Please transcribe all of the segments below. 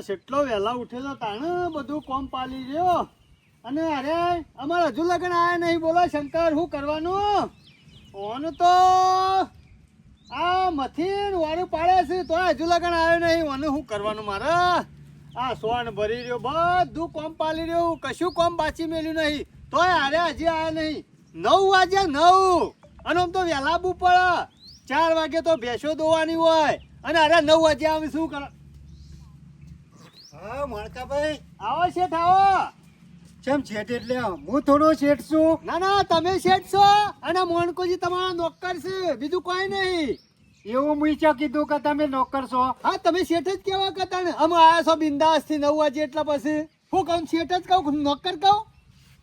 કેટલો વહેલા ઉઠેલો તાણે બધું કોમ પાલી રહ્યો અને અરે અમારે હજુ લગન આયા નહીં. બોલો શંકર, શું કરવાનું? ઓન તો આ મથીન વાળું પાડે છે તો હજુ લગન આવ્યો નહીં. ઓને શું કરવાનું મારે? આ સોન ભરી રહ્યો, બધું કોમ પાલી રહ્યું, કશું કોમ બાચી મેલ્યું નહીં તોય અરે હજી આવ્યા નહીં. 9 વાગ્યા 9 અને આમ તો વહેલા આવવું પડે. 4 વાગે તો ભેંસો દોવાની હોય અને અરે 9 વાગે આવે શું કરે? હા મણકાભાઈ, આવો શેઠ આવો. કેમ શેઠ? એટલે હું થોડો શેઠ છું. ના ના, તમે શેઠ છો અને મોણકોજી તમારા નોકર છે, બીજું કોઈ નહીં. એવું મુઈ ચા કીધું કે તમે નોકર છો? હા, તમે શેઠ જ કેવા કરતા ને? અમે આયા છો બિંદાસ થી 9 વાગે એટલા પછી હું કહું શેઠ જ કહું નોકર કહું?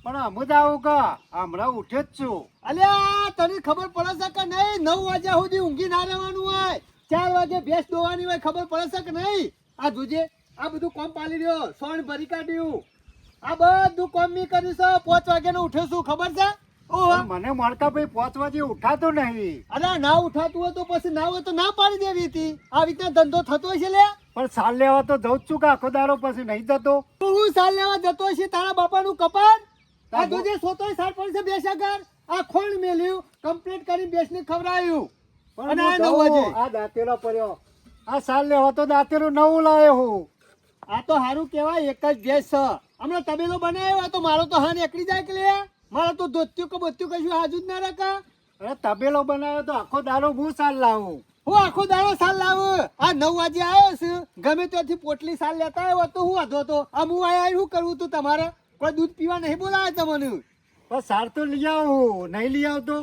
પણ અમુદ આવું કે હમણાં ઉઠ્યો જ છું. અલ્યા તને ખબર પડે છે કે નહીં? 9 વાગ્યા સુધી ઊંઘી ના રહેવાનું હોય, 4 વાગે ભેંસ દોવાની હોય, ખબર પડે છે કે નહીં? આ જોજે, આ બધું કોમ પાલી રહ્યો, સોણ ભરી કાઢ્યું, આ બધું કોમ મેં કર્યું છે. 5 વાગે નો ઉઠ્યો છું, ખબર છે? ઓહો, મને મણકાભાઈ 5 વાગે ઉઠાતો નહીં. અરે ના ઉઠાતું હોય તો પછી ના હોય તો ના પાડી દેવી હતી. આ રીતના ધંધો થતો હશે લે. પણ સાલ લેવા તો જઉં જ છું કે આખો દારો પછી નહીં જતો. તું હું સાલ લેવા જતો હશે? તારા બાપાનું કપાળ આ જોજે, સોતોય સાલ પડશે બેસાગર. આ ખોણ મેલ્યું, કમ્પ્લીટ કરી બેસને ખવડાવ્યું અને આ 9 વાગે આ દાંતેલો પડ્યો. આ સાલ લેવા તો દાંતેલું નવું લાવ્યો હું. આ તો સારું કહેવાય, એક જ ભેંસ છે. હમણાં તબેલો બનાવ્યો તો મારો તો હા નીકળી જાય કે લે. મારે તો ધોત્યું કે બોત્યું કશું હાજુ જ ના રાખા. અરે તબેલો બનાવ્યો તો આખો દારો હું સાલ લાવું. હું આખો દાડો સાલ લાવું. આ 9 વાગે આવ્યો છે, ગમે ત્યાંથી પોટલી સાલ લેતા આવ્યો તો હું વાંધો હતો? આ હું આયા શું કરવું તું? તમારે કોઈ દૂધ પીવા નહીં બોલાવે તમને? પણ સાર તો લઈ આવું, નહીં લઈ આવતો?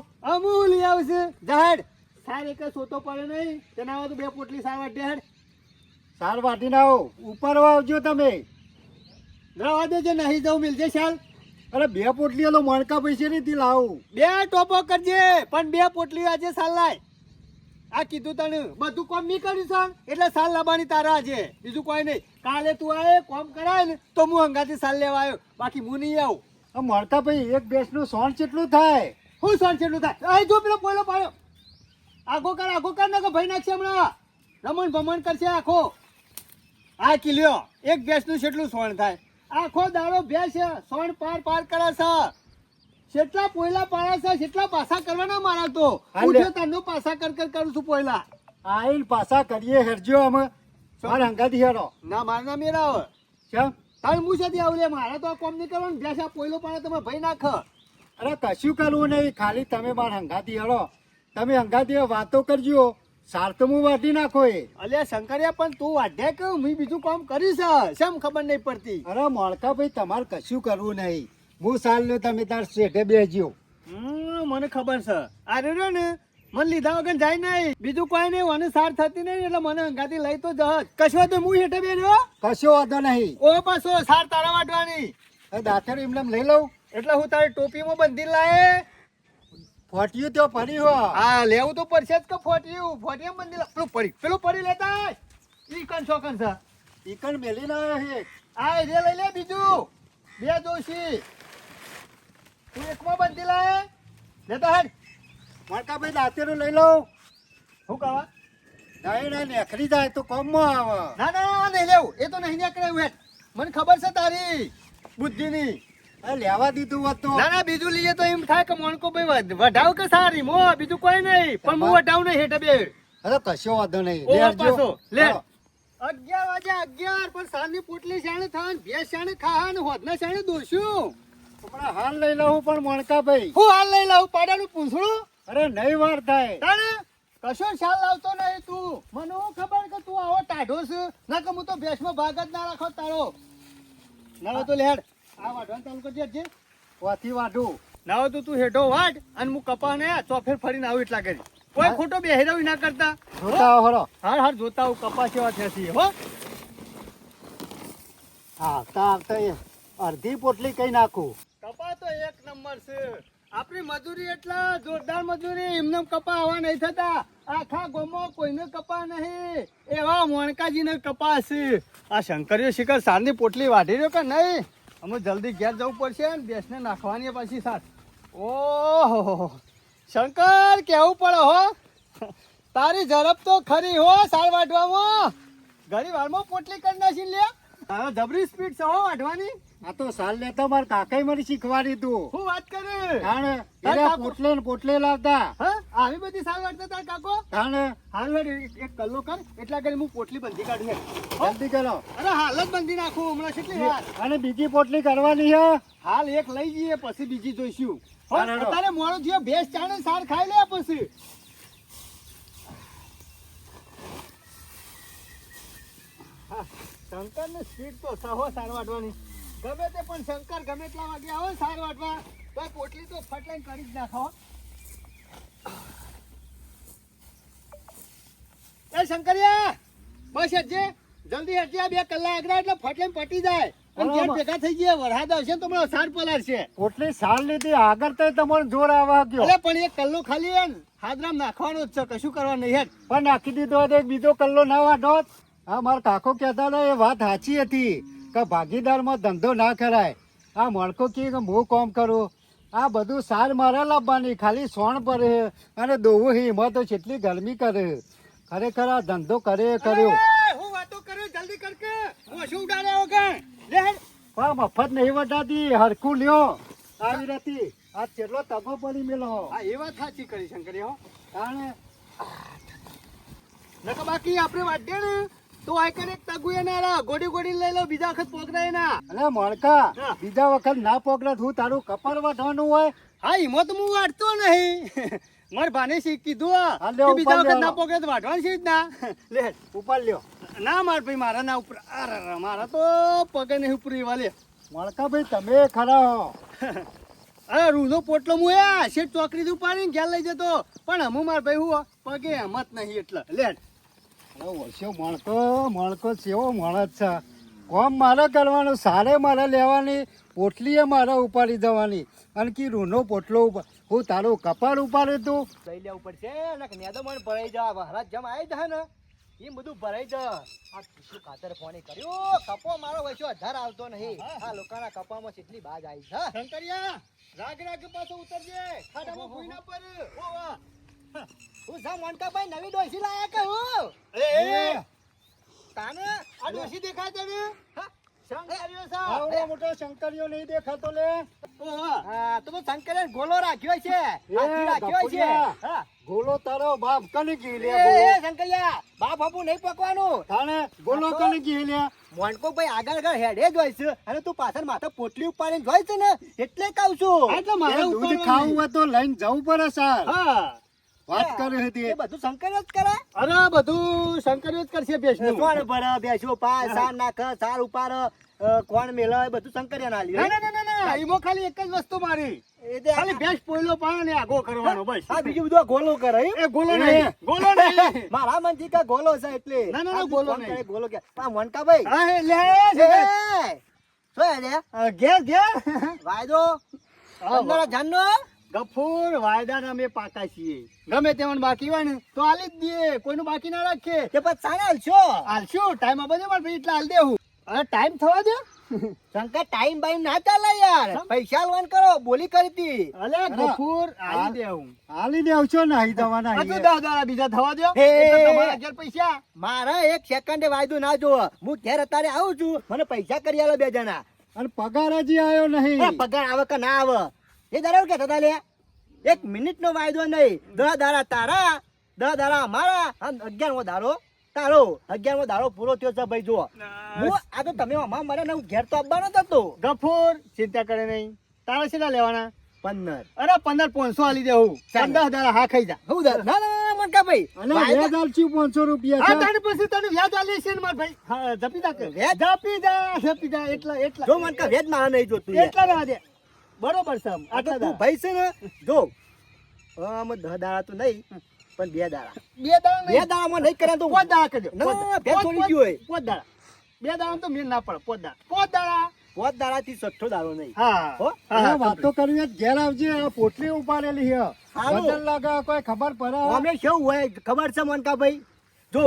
હું લઈ આવશે જાહેર. સાર એક સોતો પડે નહીં તેના આવે તો 2 પોટલી સાર વાટે હેડ. સાર વાટીને આવો, ઉપર આવજો તમે. રવા દેજે, નહીં જવું મિલજે શાલ. અરે 2 પોટલીઓ તો મણકા પૈસે નથી લાવું. 2 ટોપો કરજે પણ 2 પોટલી આજે સાલ લાય. આ કીધું તને બધું કોમ નહીં કર્યું છે એટલે સાલ લાવવાની તારા આજે, બીજું કોઈ નહીં. કાલે તું આય કોમ કરાય ને તો હું હંગાથી સાલ લેવા આવ્યો, બાકી હું નહીં આવું. મણકા ભાઈ એક ભેંસનું સોણ કેટલું થાય? હું સોન છેટલું થાય? અહીં જો પેલો પોયલો પાડ્યો, આગો કર ને કે ભાઈ નાખશે હમણાં. રમણ ભમણ કરશે આખો. આ કિલ્યો એક ભેંસનું કેટલું સોણ થાય? આખો દાડો ભેંસ છે, સોણ પાર કરે છે. કેટલા પોયલા પાડે છે, કેટલા પાસા કરવાના મારા તો. ઉઠ્યો તારનો પાસા કર કરું છું પોયલા. આઈલ પાછા કરીએ હેરજો અમે. મારે હંગાથી હેરો. ના મારે ના મેરા આવે. કેમ? તારે હું સાથે આવું લે, મારે તો આ કોમ નહીં કરવાનું. ભેંસ આ પોયલો પાડે તમે ભાઈ નાખ. અરે કશું કરવું નહીં, ખાલી તમે મારે હંગાથી હેરો. તમે હંગાથી વાતો કરજો, સાર તો હું વાટી નાખો. એ અલ્યા શંકરિયા, પણ તું વાઢ્યા કે હું બીજું કામ કરીશ? શેમ ખબર નહીં પડતી? અરે મણકા ભાઈ તમારે કશું કરવું નહીં. હું સાલ નો તમે તાર શેઠે બેસજો. મને ખબર છે. આ રહ્યો ને મને લીધા વગર જાય નહીં, બીજું કોઈ નહીં. મને સાર થતી નહીં એટલે મને અંગાથી લઈ તો જજ. કશો તો હું હેઠે બેઠો. કશો વાંધો નહીં. ઓ પાછો સાર તારા વાટવાની. દાંતર એમને લઈ લઉં. એટલે હું તારી ટોપીમાં બંધી લાય. ફોટ્યું તો ફરી હો. હા લેવું તો પડશે જ કે ફોટિયું બંધી લા. પેલું પડી લેતા ઈ કન છોકન છે. ઈકણ મેલી ના હે. આ રે લઈ લે બીજું 2 જોશી. તું એકમાં બંધી લાય લેતા હેડ. મણકા ભાઈ દાંતેરું લઈ લઉં. શું કહેવા? ના નેખરી જાય તો કોમમાં આવે. ના ના નહીં લેવું, એ તો નહીં નીકળે. મને ખબર છે તારી બુદ્ધિની. લેવા દીધું હોત તો. ના ના બીજું લઈએ તો એમ થાય કે મોણકો ભાઈ વઢાવ કે સારી મો, બીજું કોઈ નહીં. પણ હું વઢાવ નહીં હેઠે બે. અરે કશો વાંધો નહીં. ઓ પાછો લે. 11 વાગે 11 પણ સાંજની પોટલી શાણે થાય, ભેંસ શાણે ખાવા ને હોદના શાણે દોસ્યું. હમણાં હાલ લઈ લઉં પણ મણકા ભાઈ. હું હાલ લઈ લાવું પાડાનું પૂંછડું? અરે નહીં વાર થાય. તાણે કશો શાલ લાવતો નહીં તું. મને હું ખબર કે તું આવો ટાઢો છે ના કે હું તો ભેંસમાં ભાગ જ ના રાખો તારો. ના તો લેડ આ વાઢવાનું ચાલુ કરજે જે વાથી વાઢું. ના હોય તો તું હેઠો વાટ અને હું કપા ને ચોફેર ફરીને આવું એટલા કરી. કોઈ ખોટો બેહેરાવી ના કરતા. જોતા હરો. હાર જોતા હું કપા સેવા થશે હો. આવતા અડધી પોટલી કઈ નાખું. કપા તો 1 નંબર છે. આપણી મજૂરી એટલા જોરદાર મજૂરી. એમને કપા હવા નહીં થતા. આખા ગામમાં કોઈને કપા નહીં. એવા મોણકાજીને કપા છે. આ શંકરીયો શિખર સાંજની પોટલી વાઢી રહ્યો કે નહીં? અમે જલ્દી ઘેર જવું પડશે ને ભેંસને નાખવાની પાછી સાથ. ઓહો શંકર કેવું પડે હો. તારી ઝડપ તો ખરી હો સાર વાઢવામાં. ઘણી વારમાં પોટલી કરી નાખી લે. તારો જબરી સ્પીડ છે હો વાઢવાની. આ તો સાલ લેતો માર કાકાએ મને શીખવાડી તું. હું વાત કરે તાણે તાર એના કાકો? પોટલે ને પોટલે લાવતા. હા આવી બધી સાલ વાટતા તાર કાકો. તાણે હાલ હેડ એક કલ્લો કર એટલા કરી હું પોટલી બંધી કાઢું હેડ. હો? જલ્દી કરો. અરે હાલ જ બંધી નાખું હમણાં કેટલી વાર. અને બીજી પોટલી કરવાની છે. હાલ એક લઈ જઈએ પછી બીજી જોઈશું. હો? હાલ હેડો. અત્યારે મોડું થયો ભેંસ ચાણે સાર ખાઈ લે પછી. હા, શંકરને સ્પીડ તો સહો સાર વાટવાની. ગમે તે પણ શંકર ગમે એટલા વાગે આવે સાર વાટવા તો પોટલી તો ફટલાઈને કરી જ નાખો. એ શંકરિયા બસ હેડજે જલ્દી હેડજે. આ 2 કલાક આગળ એટલે ફટલાઈને પટી જાય અને બરાબર. જેમ ભેગા થઈ ગયા વરસાદ આવશે ને તો મને સાર પલાળશે. પોટલી સાલ લીધી આગળ તો તમારે જોર આવવા ગયો. અલે પણ એક કલ્લો ખાલી હે ને હાદરામ નાખવાનો જ છે, કશું કરવાનું નહીં હેડ. પણ નાખી દીધો હોત એક બીજો કલ્લો ના વાઢો. હા મારા કાકો કહેતા હતા એ વાત સાચી હતી કે ભાગીદારમાં ધંધો ના કરાય. આ મણકો કે હું કામ કરું આ બધું સાર મારે લાવવાની ખાલી સોણ પડે અને દોવું હી એમાં તો કેટલી ગરમી કરે. ખરેખર આ ધંધો કરે કર્યો અરે, હું વાતો કરું જલ્દી કર કે હું શું ઉડાડે વગર લે હેડ. પણ મફત નહીં વટાતી હરખું લ્યો આવી રહેતી. આ કેટલો તગો પડી મેલો. હા એ વાત સાચી કરી શંકરી હો. તાણે નકર બાકી આપણે વાઢીએ ને તો આ કરે એક તગુ એને ગોડી ગોડી લઈ લો બીજા વખત પોકરાય ના. અરે મણકા હા. બીજા વખત ના પકડત હું તારું કપાળ વાઢવાનું હોય. હા એમાં તો હું વાટતો નહીં. માર ભાને શીખ કીધું હા, કે લે, બીજા ઉપર વખત લે, ના હાલો. પોકે તો વાટવાની છે જ ના. લે હેડ. ઉપર લ્યો ના માર ભાઈ મારા ના ઉપર અરે મારા તો પગે નહીં ઉપરી વાલે. મણકા ભાઈ તમે ખરા હો. અરે રૂનો પોટલો હું આ શેઠ ચોકડી થી ઉપાડીને ઘેર લઈ જતો પણ હું માર ભાઈ હું પગે હિંમત નહીં એટલે લે હેડ. અરે વર્ષો મણકો સેવો મણસ છે. કોમ મારે કરવાનું સારે મારે લેવાની પોટલીએ મારે ઉપાડી દેવાની અને કી રૂનો પોટલો હું તારું કપાળ ઉપાડે તું. લઈ લેવું પડશે ને નેદો મને ભરાઈ જા મહારાજ જમ આવી જાય ને એમ બધું ભરાઈ જા. આ શું ખાતર પાણી કર્યું કપો મારો વચ્ચે અધાર આવતો નહીં. આ લોકોના કપામાં કેટલી બાજ આવી છે. શંકરિયા રાગ રાગ પાછો ઉતરજે ખાડામાં ભૂઈ ના પર. ઓ વાહ હું જા મોનકાભાઈ નવી ડોસી લાયા કે હું એ, તાને આ ડોસી દેખાય તને હા શંકરિયો સા આવડો મોટો શંકરિયો નહીં દેખાતો લે. હા તો શંકરે ગોલો રાખ્યો છે હાથી રાખ્યો છે. ગપુરિયા. હા ગોલો તારો બાપ કને કી લે એ ગોલો. શંકરિયા બાપ બાપુ નહીં પકવાનું. તાણે ગોલો કને કી લે. મોનકો ભાઈ આગળ આગળ હેડે જ હોય છે અને તું પાછળ માથે પોટલી ઉપાડીને જોઈ છે ને એટલે કહું છું. એટલે એ દૂધ ખાવું હોય તો લઈને જવું પડે સાર. હા વાત કરી હતી. એ બધું શંકર જ કરે. અરે બધું શંકર જ કરશે બેસનું. કોણ ભરે બેસ્યો પા સાર નાખ સાર ઉપાડ કોણ મેલે એ બધું શંકર ના લે. ના ના ના એમાં ખાલી એક જ વસ્તુ મારી ખાલી ભેંસ પોયલો પાણ ને આગો કરવાનો બસ. આ બીજું બધું ગોલો કરે એ ગોલો નહીં ગોલો નહીં. મારા મનથી કે ગોલો છે એટલે. ના ના ગોલો નહીં ગોલો કે પા મોનકા ભાઈ હા હે લે શું લે ઘેર ઘેર વાયદો અંદર જાનનો ગફૂર વાયદા અમે પાકા છીએ ગમે તેમાં બાકી હોય ને તો આલી જ દઈએ કોઈનું બાકી ના રાખીએ કે પછી સારા હાલશો ટાઈમ બધો મારે ભાઈ એટલે હાલ દેવું. અરે ટાઈમ થવા દે શંકર ટાઈમ બાઈમ ના ચાલે યાર પૈસા આલવાન કરો બોલી કરી હતી. અલે ગફૂર આલી દેવું હાલી દેવ છો ને અહીં દવાના હજુ 10 દાડા બીજા થવા દો તમારા ઘેર પૈસા મારા એક સેકન્ડે વાયદો ના જોવો હું ઘેર અત્યારે આવું છું મને પૈસા કરી આલો 2 જણા. અને પગાર હજી આવ્યો નહીં. પગાર આવે કે ના આવે એ દાડા કેતા તા લે 1 મિનિટ નો વાયદો નહીં 10 દાડા તારા 10 દાડા અમારા અને 11મો દાડો તારો 11મો દાડો પૂરો થયો છે ભાઈ જો હું આ તો તમે અમાર મરે ને હું ઘેર તો આવવાનો જ હતો. ગફૂર ચિંતા કરે નહીં તારા કેટલા લેવાના 15. અરે 15 500 આલી દેવું 10 દાડા હા ખાઈ જા. હું ના ના મનકા ભાઈ અને વ્યાજ આલશું 500 રૂપિયા હા છે. તને પછી તને વ્યાજ આલી છે ને માર ભાઈ હા જપી જા જપી જા એટલા જો મનકા વ્યાજ માં નહીં જોતું એટલા ના દે બરોબર છે આ તો તું ભાઈ છે ને જો આમ 10 દાડા તો નહીં પણ 2 દાડા 2 દાડામાં નહીં કરે તો 5 દાડા કરજો. ના બે છોડી ગયો હોય 5 દાડા 2 દાડા તો મેં ના પડે 5 દાડા થી 6 દાડો નહીં. હા હો આ વાતો કરવી જ ઘેર આવજે. આ પોટલી ઉપાડેલી છે હારું. વજન લાગે કોઈ ખબર પડે. અમે શું હોય ખબર છે મનકા ભાઈ જો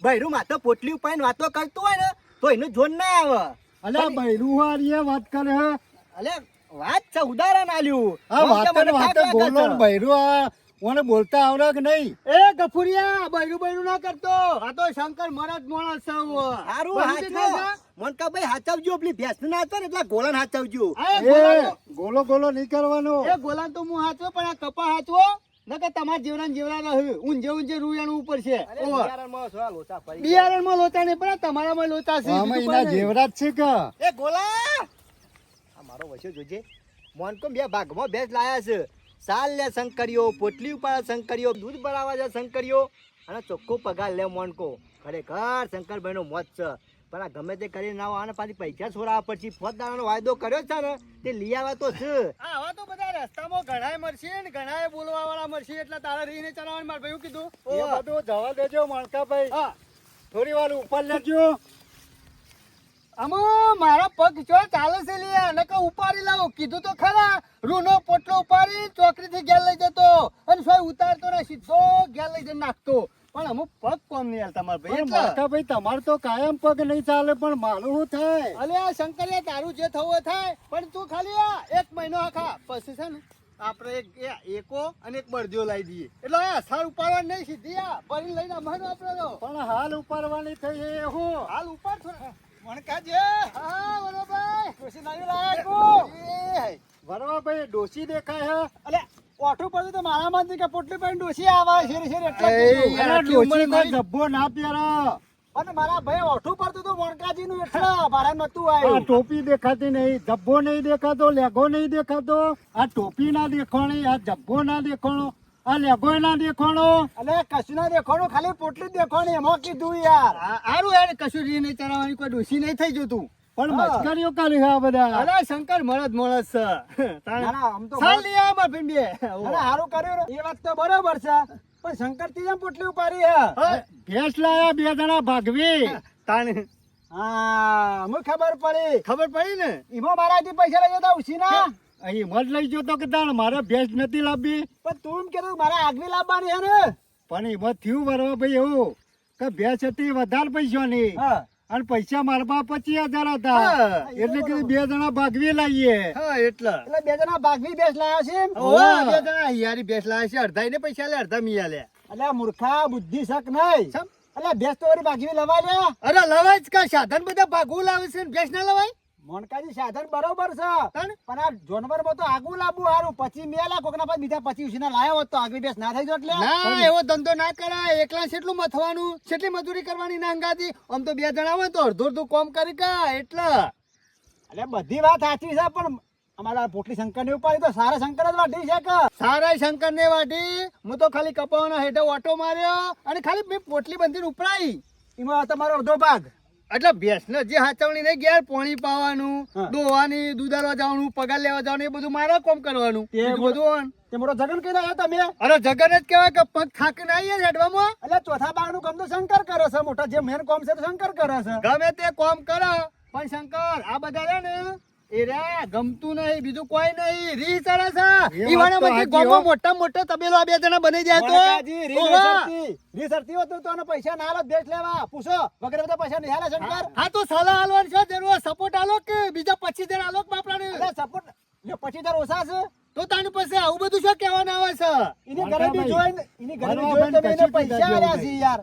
ભાઈરું માથે પોટલી ઉપાડીને વાતો કરતો હોય ને તો એનું જોન ના આવે. અલ્યા બૈરું હારીએ વાત કરે હે. અલે વાત છે ઉદાહરણ આલ્યું આ વાતે બોલો ને બૈરું આ ઓને બોલતા આવડે કે નહીં? એ ગફુરિયા બૈરું ના કરતો આ તો શંકર મહારાજ માણસ છે. હારું હાચું મોનકાભાઈ હાચવજો પેલી ભેંસ ના હતો ને એટલે ગોળાને હાચવજો. આ એ ગોલો ગોલો નહીં કરવાનો. એ ગોલાન તો હું હાચવો પણ આ કપા હાચવો નકર તમાર જેવડા ને જેવડા રહે ઊંજે રૂયાનું ઉપર છે. ઓહો. બિયારણમાં શું આ લોચા પડી ગયા? બિયારણમાં લોચા નહીં પણ આ તમારામાં લોચા છે. આમાં બીજું એના કોઈ નહીં. જેવડા જ છે કે એ ગોલા આ મારો વસ્યો જોજે. મોનકો બે ભાગમાં ભેંસ લાયા છે. સાલ લે શંકરીઓ, પોટલી ઉપર શંકરીઓ, દૂધ ભરાવા છે શંકરીઓ અને ચોખ્ખો પગાર લે મોનકો. ખરેખર શંકરભાઈનો મોત છે. પણ આ ગમે તે કરીને આવો અને પાછી પૈસા છોડાવવા પછી ફોજદારનો વાયદો કર્યો છે ને તે લઈ આવવા તો છે. આવા તો બધા રસ્તામાં ઘણાય મળશે ને ઘણાય બોલવા વાળા મળશે એટલે તારે રીને ચલાવવાનું મારે ભાઈ કીધું. એ બધું જવા દેજો મણકાભાઈ. હા થોડી વાર ઉપર લેજો. આમાં મારા પગ ચો ચાલે છે લ્યા નકર ઉપાડી લાવો કીધું તો ખરા રૂનો પોટલો ઉપાડી ચોકરીથી ઘેર લઈ જતો અને સોય ઉતારતો ને સીધો ઘેર લઈ જઈને નાખતો પણ અમુક પગ કોમ નહીં હાલતા મારા ભાઈ પણ એટલે. મણકાભાઈ તમારે તો કાયમ પગ નહીં ચાલે પણ મારું શું થાય? અલે આ શંકરિયા તારું જે થવું હોય થાય પણ તું ખાલી આ એક મહિનો આખા પછી છે ને આપણે એકો અને એક બળદિયો લાવી દઈએ એટલે આ સાર ઉપાડવા નહીં સીધી આ ભરીને લઈને અમારું આપણે તો પણ હાલ ઉપાડવાની થઈ છે હું. હાલ ઉપાડ થોડા મણકાજે હા બરોબર ખુશી નહીં લાયા વરવાભાઈ ડોસી દેખાય છે. અલે ઓઠું પડતું તો મારામાંથી કે પોટલી પર ડોસી આવે શેરી શેરી એટલે એ કીધું. યાર, અરે આટલી ઉંમરે ડોસી કોઈ નહીં. જબ્બો ના પહેરા. અને મારા ભાઈ ઓઠું પડતું તો મોણકાજી નું એટલે મારે નતું આ આવ્યું. ટોપી દેખાતી નહીં, જબ્બો નહીં દેખાતો, લેગો નહીં દેખાતો. આ ટોપી ના દેખાણી, આ જબ્બો ના દેખાણો, આ લેગો ના દેખાણો. અલે કશું ના દેખાણું ખાલી પોટલી જ દેખાણી એમાં કીધું યાર. હારું યાર કશું રી નહીં ચલાવવાની કોઈ ડોસી નહીં થઈ જતું પણ હા. મસ્કરીઓ કરી છે આ બધા. અરે શંકર મળદ છે ના, ના, આમ તો ચાલ લઈ આવ માર ભાઈ બે અરે હારું કર્યું રે. એ વાત તો બરોબર છે પણ શંકર થી જેમ પોટલી ઉપાડી હે. હા. ભેંસ લાયા બે જણા ભાગવી. તાને હા મને ખબર પડી ખબર પડી ને એમાં મારાથી પૈસા લઈ જતા ઉછી ના અહીં મત લઈ જતો કે તાણ મારે ભેંસ નથી લાવવી. પણ તું એમ કીધું મારે આગવી લાવવાની હે ને. પણ એમાં થયું બરાબર ભાઈ એવું કે ભેંસ હતી વધારે પૈસાની હા અને પૈસા મારા પાસે 25,000 હતા. હા. એટલે કે બે જણા ભાગવી લાવીએ. હા એટલે એટલે બે જણા ભાગવી બેસ લાયા છે એમ? ઓવા બે જણા હિયારી ભેંસ લાવે છે અડધા ને પૈસા લે અડધા મિયા લે અલ્યા મૂર્ખા બુદ્ધિ શક નહીં. સમ? અલ્યા ભેંસ તો વળી ભાગવી લવાય લે. અરે લવાય જ કા સાધન બધા ભાગવું લાવે છે ને ભેંસ ના લવાય મોનકાજી સાધન બરોબર છે તાણ? પણ આ જાનવરમાં તો આગું લાવવું હારું પછી મેલા કોકના પાસે બીજા 25 ઉછીના લાયા હોત તો આગવી ભેંસ ના થઈ જોત લે. ના એવો ધંધો ના કરાય એકલા કેટલું મથવાનું કેટલી મજૂરી કરવાની ના અંગાથી આમ તો બે જણા હોય તો અડધું અડધું કોમ કરી કા એટલે એટલે બધી વાત સાચી છે પણ અમારા પોટલી શંકર ને ઉપાડી તો સારા શંકર જ વાઢી છે કે સારા શંકર ને વાટી હું તો ખાલી કપાવાનો હેઠે ઓટો માર્યો અને ખાલી મેં પોટલી બંધીને ઉપડાઈ એમાં તમારો અડધો ભાગ. એટલે ભેંસ ને જે હાચવણી નહીં ઘેર પાણી પાવાનું હા. દોવાની દૂધારવા જવાનું પગાર લેવા જવાનું એ બધું મારે કોમ કરવાનું તે બીજું બધું ઓન. તે મોટો જગન કઈ આવ્યા તમે. અરે જગન જ કહેવાય કે પગ થાકીને આવીએ ને હેડવામાં એટલે ચોથા ભાગ નું કામ તો શંકર કરે છે મોટા જે મેન કામ છે તો શંકર કરે છે. ગમે તે કોમ કરો પણ શંકર આ બધા રે ને એ રે ગમતું નહીં બીજું કોઈ નહીં રી ચડે છે એ ઈ વાત વાળા તો માંથી સાચી ગોમો હો. મોટા મોટો તબેલો આ બે જણા બની જાય મોનકાજી, તો રી ઓવા. સરતી. રી સરતી હોત તો આને પૈસા ના આલત ભેંસ લેવા પૂછો વગેરે બધા પૈસા નહીં આલે શંકર. હા તો સલાહ આલવાની છે જરૂર સપોર્ટ આલો કે બીજા 25,000 આલો કે બાપરાને એટલે સપોર્ટ લ્યો 25,000 ઓછા છે. તો તાની પાસે આવું બધું શું કહેવાના આવે છે એની ગરીબી જોઈને એની ગરીબી બરાબર, જોઈને તમે એને કશું પૈસા કીધા આલ્યા છે યાર.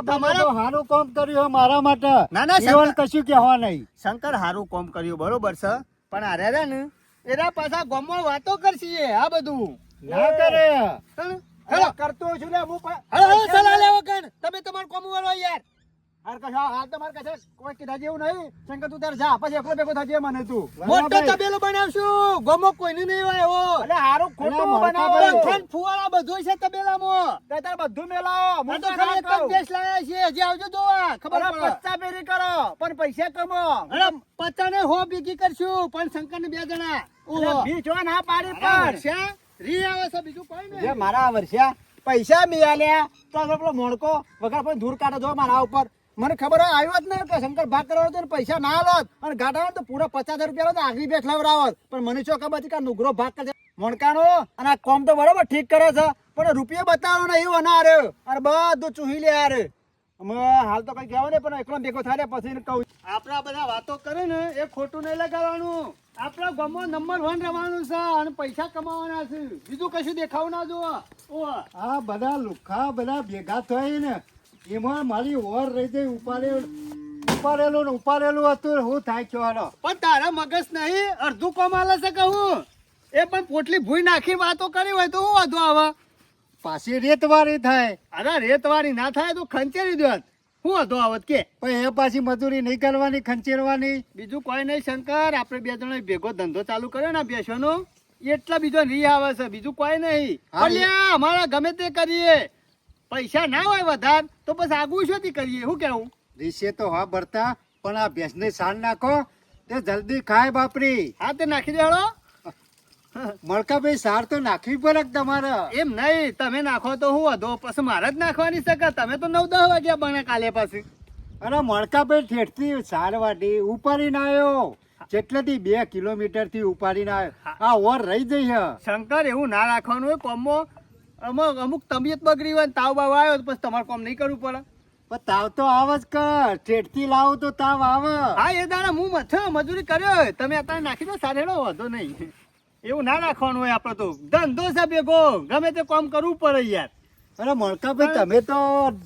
તમારે તો સારું કામ કર્યું છે મારા માટે. ના, ના, એવાનું કશું કહેવા નહીં. શંકર હારું કોમ કર્યું બરોબર છે પણ હારે રે ને એના પાછા ગામમાં વાતો કરશીએ આ બધું ના કરે. હેલો કરતો છું લે હું હેલો સલાહ લેવો કણ તમે તમારું કોમ વાળો યાર હાર કશા હાલ તમારે કશે કોઈ કીધા જેવું નહીં શંકર તું તાર જા પછી એકલો ભેગો થજે મને તું. મોટો બરાબર. તબેલો બનાવશું ગામમાં કોઈને નહીં હોય એવો અલે હારું ખોટું અલા, બનાવો. મોટા પંખાન ફુવારા બધું છે તબેલામાં તે તાર બધું મેલાવો આ હું તો તો ખાલી ના એક જ કહું. દેશ લાયા છે હજી આવજો જોવા ખબર અરે પડે પચ્ચા ફેરી કરો પણ પૈસા કમો. અરે પચાને હો ભેગી કરશું પણ શંકર ને બે જણા અરે ઓહો. બી જો ના પાડી અરે પણ વર્ષા, રી આવે છે બીજું કોઈ જે નહીં મારા વર્ષા પૈસા મિયાલ્યા તો હવે પેલો મોણકો વગર પણ દૂર કાઢો જો મારા ઉપર મને ખબર હોય આવ્યો જ નહીં કે શંકર ભાગ કરવાનો હતો ને પૈસા ના આલોત અને ગાડા તો પૂરા 50,000 રૂપિયા તો આગલી બે ખવડાવત પણ મને શું ખબર હતી કે આ નુગરો ભાગ કરશે મોણકાનો અને આ કોમ તો બરોબર ઠીક કરે છે પણ રૂપિયો બતાવો ને એવું ના રે અને બધું ચૂહી લે યાર અમે હાલ તો કઈ કહેવા નહીં પણ એકલો ભેગો થાય ને પછી એને કહું આપડા બધા વાતો કરે ને એ ખોટું નહીં લગાડવાનું આપડા ગામમાં નંબર 1 રહેવાનું છે અને પૈસા કમાવાના છે બીજું કશું દેખાવ ના જોવો ઓહો. આ બધા લુખ્ખા બધા ભેગા થઈ ને એમાં મારી ઓર રહી જાય ઉપાડે ઉપાડેલું હતું હું થાય કહેવાનો. પણ તારા મગજ નહીં અડધું કોમ આલે છે કહું એ પણ પોટલી ભૂઈ નાખી વાતો કરી હોય તો હું વાંધો આવે. પાછી રેતવાળી થાય અરે રેતવાળી ના થાય તો ખંચેરી દોત હું વાંધો આવત કે. પણ એ પાછી મજૂરી નહીં કરવાની ખંચેરવાની. બીજું કોઈ નહીં શંકર, આપણે બે જણા ભેગો ધંધો ચાલુ કર્યો ને બેસવાનો એટલા બીજો નહીં આવે છે, બીજું કોઈ નહીં. હા, અલ્યા અમારા ગમે તે કરીએ, પૈસા ના હોય વધાર તો બસ આગું શોથી કરીએ. શું કેવું? રીસે તો હા ભરતા પણ આ ભેંસને સાન નાખો તે જલ્દી ખાય બાપરી. હા તે નાખી દેડો. મળકા ભાઈ સાર તો નાખવી પડે કે તમારે. એમ નહીં, તમે નાખો તો હું વધો પછી મારે જ નાખવાની શકે. તમે તો 9-10 વાગ્યા બને કાલે પાછી. અરે મળકા ભાઈ ઠેઠથી સાર વાટી ઉપાડીને આવ્યો, જેટલેથી 2 કિલોમીટર થી ઉપાડીને આવ્યો. આ ઓર રહી જઈ છે. શંકર એવું ના રાખવાનું હોય કોમમાં. અમુક તબિયત બગડી હોય ને તાવ બાવ આવ્યો તો પછી તમારે કોમ નહીં કરવું પડે. પણ તાવ તો આવે જ કર, ઠેઠથી લાવો તો તાવ આવે. હા એ દાડા હું મજૂરી કર્યો, તમે અત્યારે નાખી દો સારેડો વધો નહીં. એવું ના રાખવાનું હોય. આપડે તો ધંધો છે ભેગો, ગમે તે કામ કરવું પડે યાર. અરે મળકા ભાઈ તમે તો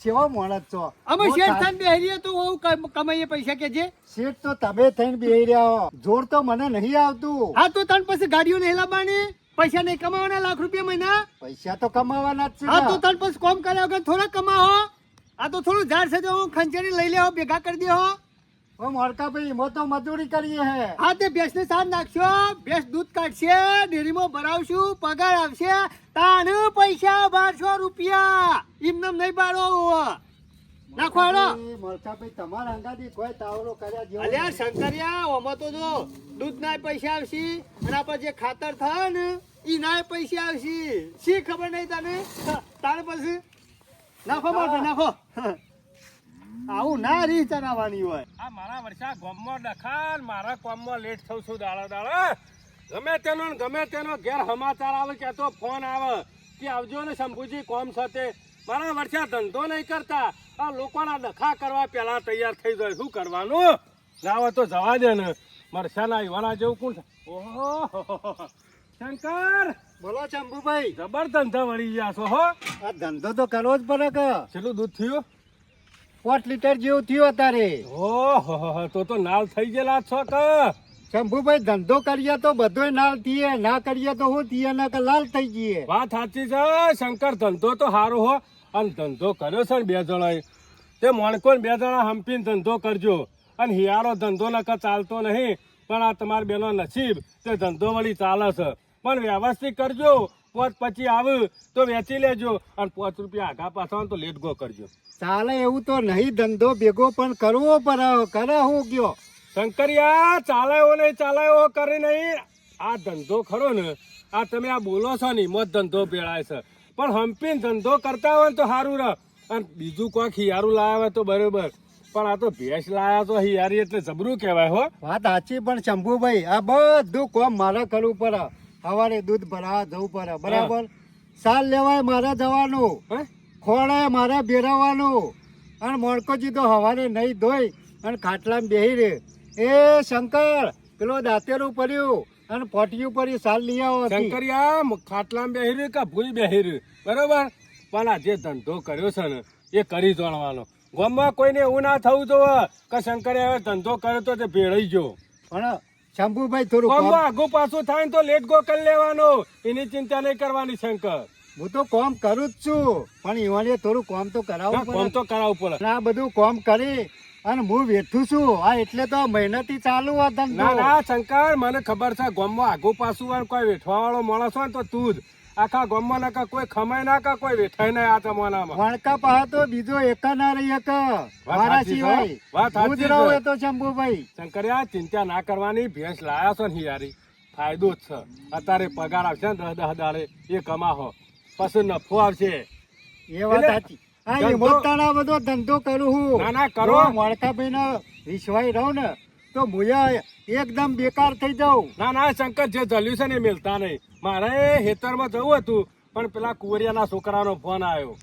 જેવા માણસ છો. અમે શેઠ થઈને બેહરીએ તો હું કમાઈએ પૈસા કે જે. શેઠ તો તમે થઈને બેહી રહ્યા હો, જોર તો મને નહીં આવતું. હા તો તને પછી ગાડીઓ નહીં લાવવાની, પૈસા નહીં કમાવાના, લાખ રૂપિયા મહિના. પૈસા તો કમાવાના જ છે હા તો ને. તને પછી કોમ કર્યા વગર થોડા કમાવો. આ તો થોડું ઝાડ છે તો હું ખંચેરી લઈ લેવો, ભેગા કરી દેવો. ઓ મળકા ભાઈ એમાં તો મજૂરી કરીએ હે. હા તે ભેંસ ને સાર નાખશો, ભેંસ દૂધ કાઢશે, ડેરીમાં ભરાવશું, પગાર આવશે, તાણ પૈસા 1200 રૂપિયા. એમનેમ નહીં બાળો નાખો હેડો. મળકા ભાઈ તમારા અંગાથી કોઈ તાવડો કર્યા જેવો અલ્યા નહીં. શંકરિયા ઓમાં તો જો દૂધ ના પૈસા આવશે અને આ જે ખાતર થાય ને ઈ ના પૈસા આવશે. શી ખબર નહીં તને? તારે પછી નાખો માટે નાખો. આવું ના રીત ચલાવવાની હોય. આ મારા વર્ષા ગામમાં ડખાન મારા કામમાં લેટ થઉં છું દાડા ગમે તેનો ઘેર સમાચાર આવે કે તો ફોન આવે કે આવજો ને શંભુજી કોમ સાથે. મારા વર્ષા ધંધો નહીં કરતા, આ લોકોના ડખા કરવા પેલા તૈયાર થઈ જાય. શું કરવાનું? ના તો જવા દે ને. મરસાના યુવાના જેવું કોણ છે? ઓહો શંકર, બોલો શંભુભાઈ. જબર ધંધા વળી ગયા છો હો. આ ધંધો તો કરવો જ પડે કે. કેટલું દૂધ થયું? 5 લીટર જેવું થયું અત્યારે. ઓહો તો નાલ થઈ ગયેલા છો કે? શંભુભાઈ ધંધો કરીએ તો બધોય નાલ થઈએ, ના કરીએ તો હું થઈએ ના કે લાલ થઈ જઈએ. વાત સાચી છે શંકર, ધંધો તો સારો હો. અને ધંધો કર્યો છે ને 2 જણાએ, તે મોણકો 2 જણા હંપીને ધંધો કરજો. અને હિયારો ધંધો નકર ચાલતો નહીં, પણ આ તમારા બેનો નસીબ તે ધંધો વળી ચાલે છે. પણ વ્યવસ્થિત કરજો, 5 પછી આવે તો વેચી લેજો અને 5 રૂપિયા આગા પાછા તો લેટ ગો કરજો. ચાલે એવું તો નહીં, ધંધો ભેગો પણ કરવો પડે. કરે હું ગયો શંકરિયા, ચાલે એવો નહીં, ચાલે એવો કરે નહીં. આ ધંધો ખરો ને, આ તમે આ બોલો છો ને એમાં જ ધંધો ભેળાય છે. પણ હંપીને ધંધો કરતા હોય ને તો સારું રહે. અને બીજું કોઈક હિયારું લાવ્યા હોય તો બરોબર, પણ આ તો ભેંસ લાયા તો હિયારી એટલે જબરું કહેવાય હો. વાત સાચી, પણ શંભુભાઈ આ બધું કામ મારે કરવું પડે. સવારે દૂધ ભરાવા જવું પડે, બરાબર. સાલ લેવાય મારે જવાનું, હે? ખોળે મારે ભેરવવાનું. અને મોણકોજી તો સવારે નહીં ધોઈ અને ખાટલામાં બેહી રે. એ શંકર, પેલો દાંતેરું પડ્યું અને ફોટિયું પડ્યું, સાલ લઈ આવો. શંકરિયા, ખાટલામાં બેહી રહ્યું કે ભૂઈ બેહી રહ્યું, બરોબર. પણ આ જે ધંધો કર્યો છે ને એ કરી જોડવાનો. ગામમાં કોઈને એવું ના થવું જોઈએ કે શંકરિયા ધંધો કર્યો તો તે ભેળાઈ ગયો. પણ શંભુભાઈ થોડું ગામમાં કામ- આગું પાછું થાય ને તો લેટ ગો કરી લેવાનો, એની ચિંતા નહીં કરવાની શંકર. હું તો કામ કરું જ છું, પણ ઈવાને થોડું કામ તો કરાવવું કોમ પડે. તો કરાવવું પડે. અને આ બધું કામ કરી અને હું વેઠું છું. આ એટલે તો મહેનતી ચાલુ આ ના ધંધો. ના શંકર, મને ખબર છે ગામમાં આગું પાછું હોય ને કોઈ વેઠવા વાળો માણસ હોય ને તો તું જ. આખા ગામમાં ના કા કોઈ ખમાય ના કા કોઈ વેઠાય ના આ જમાનામાં. વણકા પાહે તો બીજો એક ના રહી શકે મારા સાચી છે, સિવાય. વાત સાચી હું જ છે. રહું એ તો શંભુભાઈ. શંકરિયા, ચિંતા ના કરવાની. ભેંસ લાયા છો ને હિયારી, ફાયદો જ છે. અત્યારે પગાર આવશે ને 10 દાડે એ કમાહો, પછી નફો આવશે. એ વાત એટલે સાચી. આ ધંધો- હિંમતના બધો ધંધો કરું હું. ના, ના, કરો. વણકાભાઈ ના વિશ્વાય રહું ને તો મુયા એકદમ બેકાર થઈ જાઉં. ના ના શંકર, જે જલ્યું છે ને એ મિલતા નહીં. મારે હેતરમાં જવું હતું, પણ પેલા કુંવરિયાના છોકરાનો ફોન આવ્યો.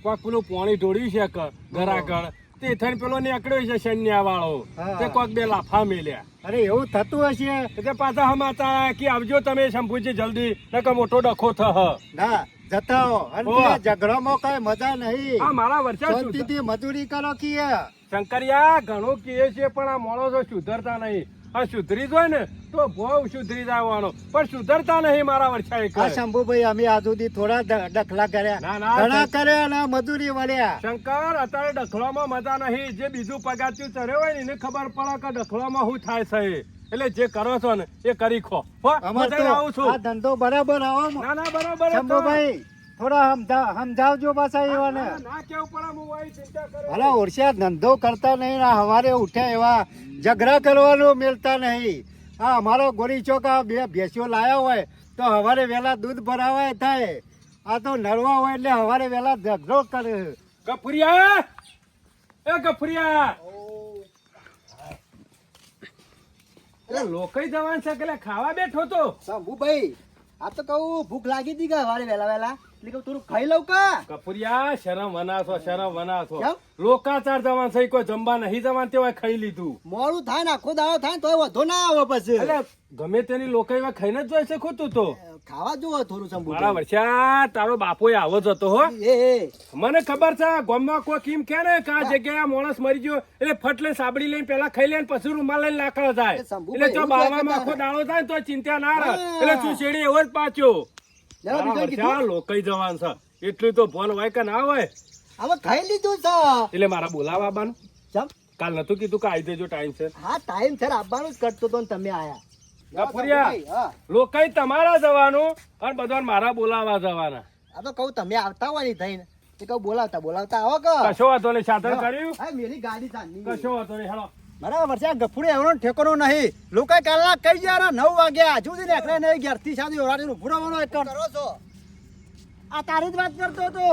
કોઈક પેલું પાણી ઢોળ્યું છે કે ઘરાગળ, તે થઈને પેલો નીકળ્યો છે સૈન્ય વાળો, હા. તે કોઈક 2 લાફા મેલ્યા. અરે એવું થતું હશે. એટલે પાછા સમાચાર કે આવજો તમે શંભુજી જલ્દી, નકર મોટો ડખો થહ. ના જતા હો. અને ઓહ. ત્યાં ઝઘડામાં કઈ મજા નહીં. આ મારા વર્ષા શાંતિથી મજૂરી કરો કીએ. શંકરિયા ઘણું કહે છે પણ આ માણસો સુધરતા નહીં. આ સુધરી જાય ને તો બહુ સુધરી જવાનો, પણ સુધરતા નહીં મારા વર્ષા એક. આ શંભુભાઈ અમે આજ સુધી થોડા ડખલા કર્યા, ના, ના, ઘણા કર્યા અને મજૂરી વળ્યા. શંકર અત્યારે ડખલામાં મજા નહીં. જે બીજું પગારથી ચડ્યો હોય ને એને ખબર પડે કે ડખલામાં શું થાય છે. એટલે જે કરો છો ને એ કરી ખો. હો, અમાર મજાઈ આવું તો છું. આ ધંધો બરાબર આવો ના ના બરાબર જ તો. શંભુભાઈ થોડા સમજાવજો પાછા એવાને. ના, ના કેવું પડે, હું વાળી ચિંતા કરે. ભલા ઓરસ્યા ધંધો કરતા નહીં ને હવારે ઉઠ્યા એવા ઝઘડા કરવાનું મેળતા નહીં. હા અમારો ગોરી ચોક આ બે ભેંસીઓ લાયા હોય તો હવારે વહેલા દૂધ ભરાવાય થાય. આ તો નરવા હોય એટલે હવારે વહેલા ઝઘડો કરે. ગફુરિયા, એ ગફુરિયા, એટલે લોકઈ જવાન છે કે ખાવા બેઠો તો. શંભુભાઈ આ તો કહું ભૂખ લાગી હતી કે વારે વહેલા વહેલા એટલે કહું થોડું ખાઈ લઉં કા. ગફુરિયા, શરમ વનાશો, શરમ વનાશો. કેમ? લોકાચાર જવાન છે, કોઈ જમવા નહીં જવાન તેવાય ખાઈ લીધું. મોડું થાય ને આખો દાડો થાય ને તોય વધો ના આવે પછી. એટલે ગમે તેની લોકાઈ ખાઈને જ જોઈ છે ખોટું તો. ખાવા જોવો થોડું મારા શંભુભાઈ. વર્ષા તારો બાપો આવો જ હતો. હો, એ મને ખબર છે ગામમાં કોઈ કેમ કે ને કે આ જગ્યાએ આ માણસ મરી ગયો એટલે ફટ લઈને સાબડી લઈને પેલા ખાઈ લે પછી રૂમાલ લઈને લાકડા જાય. એ શંભુભાઈ એટલે જો એવું બાળવામાં કહેતા આખો દાડો થાય ને તો ચિંતા ના રહે. હા. એટલે તું શેડી એવો જ પાછો. લેવા મારા બીજું વર્ષા કીધું? લોકઈ જવાન છે એટલું તો ફોન હોય કે ના હોય. હવે ખાઈ લીધું છે. એટલે મારા બોલાવા આવવાનું. ચમ? કાલ નતું કીધું કે આવી દેજો ટાઈમ છે. હા ટાઈમ સર આવવાનું જ કરતો તો ને તમે આયા. ગફુરિયા, હા લોકઈ તમારા જવાનું અને બધા મારા બોલાવા જવાના. આ તો કહું તમે આવતા હોય ને થઈને તે કહું બોલાવતા બોલાવતા આવો કે. કશો વાંધો નહીં, સાધન કર્યું. હા મેરી ગાડી ચાલની. કશો વાંધો નહીં, હેલો. બરાબર છે. આ ગફુડે એવનો ઠેકોનો નહીં. લોકો કલાક કઈ ગયા 9 વાગ્યા હજુ સુધી નીકળે નહીં. 11 થી સાદી ઓરાડી નું ભૂરાવાનો એક કરો છો. આ તારી જ વાત કરતો હતો.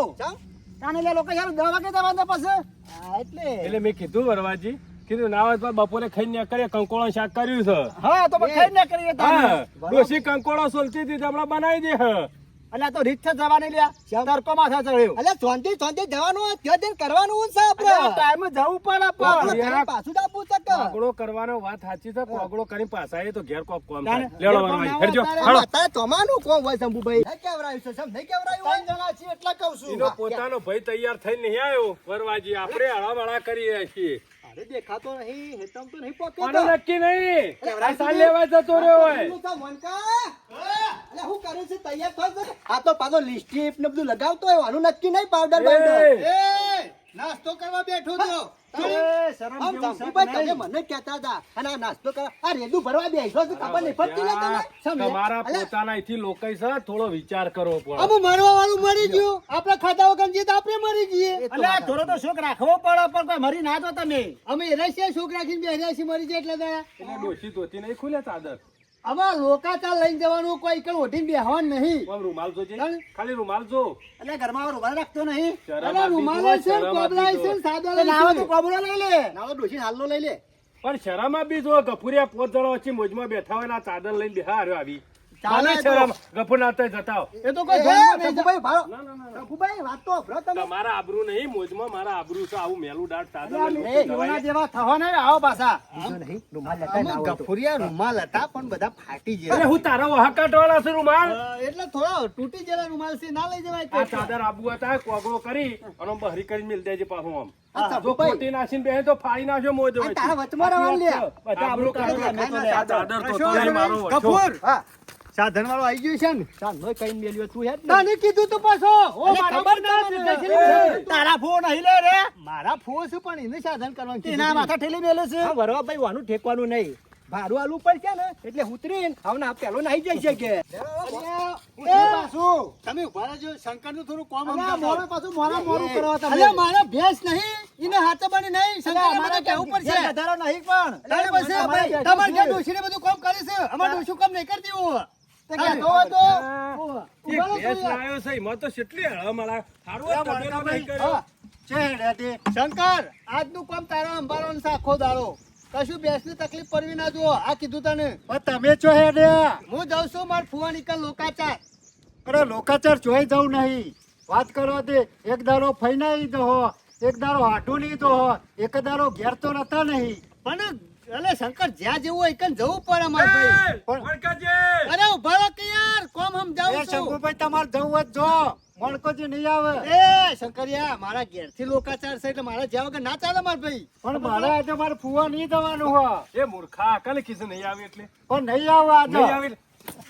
કાને લે લોકો યાર 10 વાગે જવાના પછી. હા એટલે મેં કીધું વરવાજી, કીધું ના હોય તો બપોરે ખાઈને કરીએ. કંકોળો શાક કર્યું છે. હા તો પછી ખાઈ ના કરીએ તારે. હા, ડોશી કંકોળો સોલતી હતી હમણાં બનાવી દે. હ. અલ્યા તો રીત છે જવાની લ્યા. તડકો માથા ચડ્યો. અલ્યા સોંધી સોંધી જવાનું ત્યાં જઈને કરવાનું છે આપણે. ટાઈમે જવું પડે આપણે. પાછું આપવું છે કે. કોગળો કરવાનો વાત સાચી છે. કોગળો કરીને પાછા આવીએ તો ઘેર કોક કોમ થાય. તારે- લેડો વરવાજી, હેડજો, હેડો. અત્યારે તમારું કોમ હોય શંભુભાઈ. નહીં કેવરાયું છે સમ નહીં કેવરાયું હોય. 3 જણા છીએ એટલે કહું છું. એનો પોતાનો ભાઈ તૈયાર થઈને નહીં આવ્યો વરવાજી, આપણે હળામળા કરીએ છીએ. અરે દેખાતો નહીં હેતમ તો નહીં પોકે આનો નક્કી નહીં. આ સાલ લેવા જતો રહ્યો હોય. હું કરે છે તૈયાર થાય છે. આ તો પાછો લિપસ્ટિક ને બધું લગાવતો હોય આનું નક્કી નહીં પાવડર એ. બાવડર. નાસ્તો કરવા બેઠો છો. આમ શંભુભાઈ તમે મને કહેતા હતા અને આ નાસ્તો કરવા આ રેડું ભરવા બેઠો છે ખબર નહીં પડતી ને તને સમજ્યા? તમારા અલ્યા, પોતાના અહીંથી લોકાઈ છે, થોડો વિચાર કરવો પડે. અમુ મરવા વાળું મરી ગયું. આપણે ખાધા વગર જઈએ તો આપણે મરી જઈએ. અલ્યા, થોડો તો શોખ રાખવો પડે પણ કોઈ મરી ના દો તમે. અમે એરાશિયા છોકરા રાખીને બેહર્યાસી મરી જાય એટલે દયા. એટલે ડોશી ધોતી નહીં ખુલે ચાદર. આમાં લોકાચાર લઈને જવાનું કોઈ કણ ઓઢીને બેહવાનું નહીં. આમ રૂમાલ જોજે. ચાલ. ખાલી રૂમાલ જો. એટલે ઘરમાં રૂમાલ રાખતો નહીં. શરમ અલા આપી રૂમાલ જો, છે ને, શરમ કોબરા આપી છે જો. ને, સાદા એટલે ના હોય તો છે. કોબરો લઈ લે. ના હોય ડોશીને હાલનો લઈ લે. પણ શરમ આપી જો. ગફુરિયા 5 જણા વચ્ચે મોજમાં બેઠા હોય ને આ ચાદર લઈને બેહા હાર્યો આવી. ચાલે મને તો. શરમ. ગફુર નાતે જતાઓ. એ તો કોઈ એ, ધ્યાનમાં નહીં શંભુભાઈ, ભાળો. ના, ના, ના, ના. શંભુભાઈ, વાત તો સાંભળો તમે. તમારા આબરૂ નહીં, મોજમાં મારા આબરૂ છે. આવું મેલું દાટ ચાદર અલ્યા, લઈને એ, જવાય. જોના જેવા થવા નહીં, આવો પાછા. બીજો નહીં, રૂમાલ લેતા ના અમે હોય તો. ગફુરિયા રૂમાલ હતા પણ બધા ફાટી અરે ગયા. હું તારો વાહ કાઢવાના છે રૂમાલ. એટલે થોડો તૂટી ગયેલા રૂમાલ છે ના લઈ જવાય આ કોઈ. ચાદર આબુ હતા કોગળો કરી અને આમ બહરી કરીને મિલ દેજે પાછું આમ. આ જો શંભુભાઈ, ખોટી નાખીને બેહે તો ફાડી નાખ્યો મોજ આ તારા વચમાં રહેવાનું લે. બધા આબરૂ કાઢો. અમે તો લે. આ ચાદર તો કશો તોય મારો નહીં. વચ્ચો. ગફુર હા, સાધન વાળો આવી ગયો છે ને. ચાલ, નોય કઈ મેલ્યો તું હેડ ને. તને કીધું તું પાછો. ઓ, અરે, મારા ખબર પર તમને. ના ઠેલી એ, તારા ફોન નહીં લે રે. મારા ફો છે પણ એને સાધન કરવાનું કીધું. એના માથા ઠેલી મેલે છે. હા, વરવાભાઈ, વાનું ઠેકવાનું નહીં. ભાડું આલવું પડશે ને એટલે ઉતરીને હવે આ પેલો નાહી જાય છે કે. એ, પાછું. તમે ઉભા રહેજો. શંકરનું થોડું કોમ અલ્યા, સમજાવો. મોડું પાછું મોડું કરવા તમે. અલ્યા, મારા ભેંસ નહીં એને હાથે બની નહીં. શંકરને અલ્યા, મારે કહેવું પડશે. ઘેર વધારો નહીં પણ. તારે પછી અમારે તમારે ઘેર ઘેર ડોશીને બધું કામ કરે છે. અમારે ડોશી કામ નહીં કરતી હું. તે કહેતો હોય તો. એક ભેંસ લાવ્યો છે, એમાં તો કેટલી હળમળા. હારું આ તબેલો નહીં કર્યો. હા. છે રેડી. શંકર આજનું કામ તારા અંબારવાનું છે આખો દાડો. કશું બેસની તકલીફ પડવી ના જુઓ. આ કીધું તને. પણ તમે ચો હેડ્યા. હું જાઉં છું માર ફુવાની કલ લોકાચાર. અરે લોકાચાર જોઈ જવું નહીં. વાત કરો તે એક દારો ફૈનાઈ દો, એક દારો હાટું નહીં દો, એક દારો ઘેર તો રહેતા નહીં. પણ અલે શંકર જ્યાં જેવું હોય કન જવું પડે માર ભાઈ. એ, વળકાજે. અરે ઉભા રહો કે યાર કોમ એ સમજાવું છું. શંભુભાઈ તમારે જવું જ જો. મણકોજી નહીં આવે એ શંકરિયા મારા ઘેરથી લોકાચાર છે એટલે મારા જ્યાં વગર ના ચાલે માર ભાઈ. પણ મારે આજે મારે ફુવા નહીં જવાનું હો એ મૂર્ખા કલે કીધું નહીં આવે એટલે પણ નહીં આવે આજે નહીં આવે એટલે.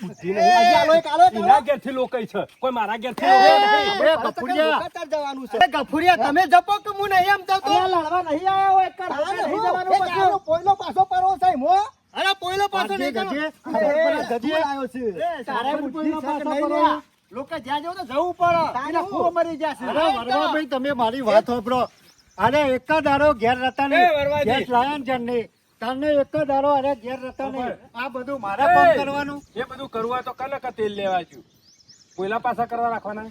બુદ્ધિ નહીં. આજે આલો એક આલો એક એના ઘેરથી લોકાઈ છે કોઈ મારા ઘેરથી એ, લોકાઈ નથી. એ ગફુરિયા લોકાચાર જવાનું છે અરે ગફુરિયા તમે જપો કે હું નહીં એમ જતો. અહીંયા લડવા નહીં આવ્યા હોય એક તારે નહીં હું? જવાનું એ પછી. તારો પોઈલો પાછો પરવો છે મો અરે પોઈલો પાછો નહીં ગજે, કરો. ગજે, ગજે. આવ્યો છે તારે બુદ્ધિ પોઈલો છે કે પાછો નહીં કરો. લ્યા? લોકો જ્યાં જવું તો જવું પડે. તારે એના હું? ફૂવો મરી જશે. અરે વરવાભાઈ તમે મારી વાત સાંભળો અરે એક જ દારો ઘેર રહેતા એ નહીં વરવાજી. ગેસ લાયા ને જણની. તને એક જ દારો અરે ઘેર રહેતા નહીં આ બધું મારે એ, કામ કરવાનું એ બધું કરવું હોય તો કને તેલ લેવા છું પોયલા પાછા કરવા રાખવાના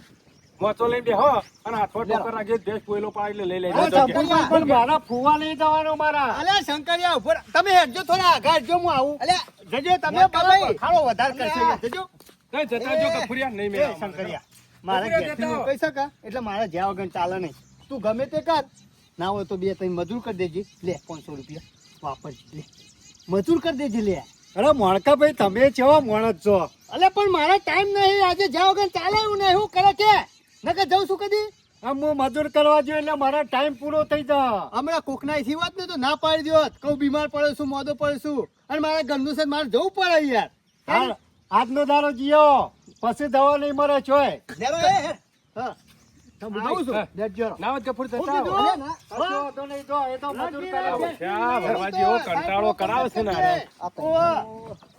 મોચો લઈને બેહો અને હાથમાં ટોકર રાખી ભેંસ પોયલો પાડી લઈ લઈ અરે સંપૂર્ણ પણ મારા ફુવા નહીં જવાનું મારા અલે શંકરિયા ઉભો રહો. તમે હેડજો થોડા આગળ હેડજો, હું આવું. જજો તમે મોટા ભાઈ. ખાડો વધારે કરશે. જજો. નહીં જતા જો કફુરિયા નહીં એ મેળવવા શંકરિયા મારા ઉભો રહે ઘેરથી જતા હો. કહી શકા એટલે મારા જ્યાં વગર ચાલે નહીં. તું ગમે તે કર ના હોય તો 2-3 મજૂર કરી દેજે. લે 500 રૂપિયા વાપરજે. લે મજૂર કરી દેજે. લે અરે મોણકા ભાઈ તમે કેવા મોણસ છો અલે પણ મારો ટાઈમ નહીં. આજે જ્યાં વગર ચાલે એવું નહીં. હું કરે કે નકર જઉં છું કદી. આમ હું મજૂર કરવા જોઈએ એટલે મારા ટાઈમ પૂરો થઈ જાય હમણાં કોકના થી વાત ને તો ના પાડી દો. કહું બીમાર પડે છું, મોદો પડે છું અને મારા ઘરનું છે મારે જવું પડે યાર. હાલ, આજનો દારો જીયો પછી દવા નહીં મરે ચોય લેરો એ હેડ. હા આવું છું. લેટજો. ના હોય કફુર હું જતા કીધું? આવો. અલે ના. કશો વાંધો નહીં, જો એ તો મજૂર કરે છે. શ્યા વરવાજી એવો કંટાળો કરાવે છે ને અરે.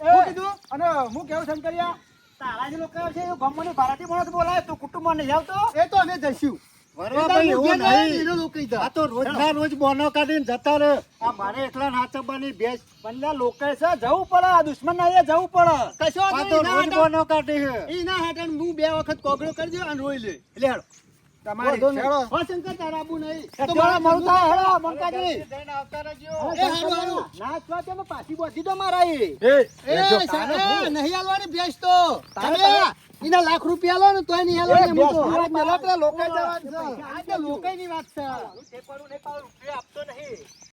હું કીધું અને હું કેવું શંકરિયા તારા જે લોકો છે એ ગામમાંની ભારાતી માણસ બોલાય તું કુટુંબમાં નહીં આવતો એ તો અમે જઈશું. વરવા ભાઈ એવું નહીં એનો લોકો ઈ આ તો રોજના રોજ બોનો કાઢીને જતા રહે આ મારે એકલા નાચવાની ભેંસ બંને લોકો છે જવું પડે આ દુશ્મન ના અહીંયા જવું પડે કશો આ તો રોજ બોનો કાઢી છે ઈ ના હાટન હું 2 વખત કોગળો કરી દઉં અને રોઈ લે. લે હેડો. તમારી વાંધો નહીં. હેડો. હો શંકર તારા આબુ નહીં. તો મારા મળું થાય હેડો મંકાજી જઈને આવતા રહેજો. એ હારું હારું. નાચવા છે ને પાછી બોધી દો મારા એ એ એ જો સારા નહીં હાલવાની ભેંસ તો. તમે એના લાખ રૂપિયા લો ને તોય નહીં હાલવાની. એમ તો. મારા પેલા પેલા લોકો જવાનું છે આ તો લોકોની વાત છે. તે પડું નહીં પાડું, રૂપિયા આપતો નહીં